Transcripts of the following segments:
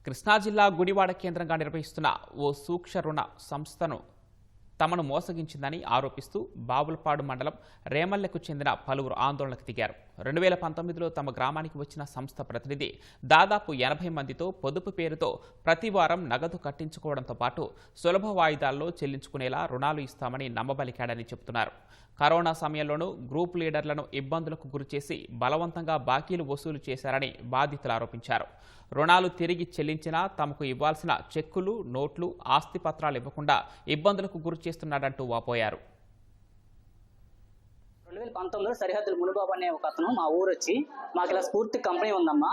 కృష్ణా జిల్లా గుడివాడ కేంద్రంగా నిర్వహిస్తున్న ఓ సూక్ష్మ రుణ సంస్థను తమను మోసగించిందని ఆరోపిస్తూ బావులపాడు మండలం రేమల్లెకు చెందిన పలువురు ఆందోళనకు దిగారు. 2019లో తమ గ్రామానికి వచ్చిన సంస్థ ప్రతినిధి దాదాపు 80 మందితో పొదుపు పేరుతో ప్రతి వారం నగదు కట్టించుకోవడంతో పాటు సులభ వాయిదాల్లో చెల్లించుకునేలా రుణాలు ఇస్తామని నమ్మబలికాడని చెబుతున్నారు. కరోనా సమయంలోనూ గ్రూప్ లీడర్లను ఇబ్బందులకు గురిచేసి బలవంతంగా బాకీలు వసూలు చేశారని బాధితులు ఆరోపించారు. రుణాలు తిరిగి చెల్లించినా తమకు ఇవ్వాల్సిన చెక్కులు, నోట్లు, ఆస్తి పత్రాలు ఇవ్వకుండా ఇబ్బందులకు గురి చేస్తున్నాడంటూ వాపోయారు. 2019లో సరిహద్దులు మునుబాబు అనే ఒక అతను మా ఊరు వచ్చి, మాకు ఇలా స్ఫూర్తి కంపెనీ ఉందమ్మా,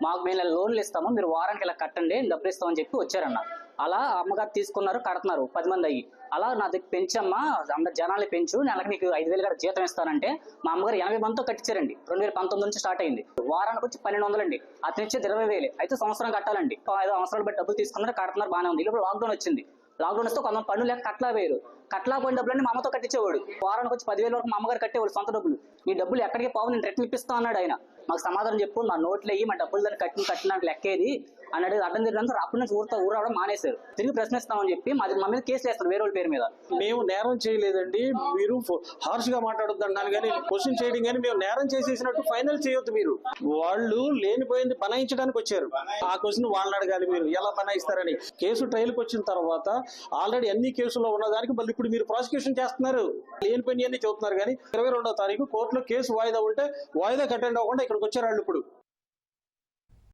మాకు మేము ఇలా లోన్లు ఇస్తాము, మీరు వారానికి ఇలా కట్టండి, డబ్బులు ఇస్తామని చెప్పి వచ్చారన్న. అలా అమ్మగారు తీసుకున్నారు, కడుతున్నారు 10 మంది అయ్యి. అలా నా దగ్గర పెంచమ్మా, అందరు జనాలు పెంచు, నెలకు నీకు 5,000 గారు జీతం ఇస్తానంటే మా అమ్మగారు 80 మందితో కట్టించారండి. 2019 నుంచి స్టార్ట్ అయింది. వారానికి వచ్చి 1,200 అండి. అతను ఇచ్చేది 20,000. అయితే సంవత్సరం కట్టాలండి. 5 అవసరాలు బట్టి డబ్బులు తీసుకున్నారు, కడుతున్నారు, బాగానే ఉంది. ఇప్పుడు లాక్డౌన్ వచ్చింది. లాక్డౌన్ వస్తే కొంత పన్ను లేక కట్లా వేయరు. కట్లా పోయిన డబ్బులన్నీ మా అమ్మతో కట్టించేవాడు. వారానికి వచ్చి 10,000 వరకు మా అమ్మగారు కట్టేవాడు సొంత డబ్బులు. ఈ డబ్బులు ఎక్కడికి పోవు, నేను రిటర్న్ ఇప్పిస్తా అన్నాడు ఆయన. మాకు సమాధానం చెప్పు, మా నోట్లు అయ్యి మా డబ్బులు దాన్ని కట్టినట్టు లెక్కేది అన్నాడు. అడ్డం తిరిగినంత అప్పటి నుంచి ఊరవడం మానేశారు. తిరిగి ప్రశ్నిస్తామని చెప్పి మా మీద కేసు వేస్తారు వేరే వాళ్ళ పేరు మీద. మేము నేరం చేయలేదండి, మీరు హార్ష్ గా మాట్లాడొద్దు అన్నాను కానీ క్వశ్చన్ చేయడం కానీ మేము నేరం చేసేసినట్టు ఫైనల్ చేయొద్దు. మీరు వాళ్ళు లేనిపోయింది బనాయించడానికి వచ్చారు. ఆ క్వశ్చన్ వాళ్ళని అడగాలి, మీరు ఎలా బనాయిస్తారని. కేసు ట్రయల్కి వచ్చిన తర్వాత ఆల్రెడీ అన్ని కేసుల్లో ఉన్నదానికి మళ్ళీ ఇప్పుడు మీరు ప్రాసిక్యూషన్ చేస్తున్నారు, లేనిపోయిన అన్ని చెబుతున్నారు. కానీ 22వ తారీఖు కోర్టులో కేసు వాయిదా ఉంటే వాయిదా కట్టండి అవ్వకుండా ఇక్కడికి వచ్చారు వాళ్ళు. ఇప్పుడు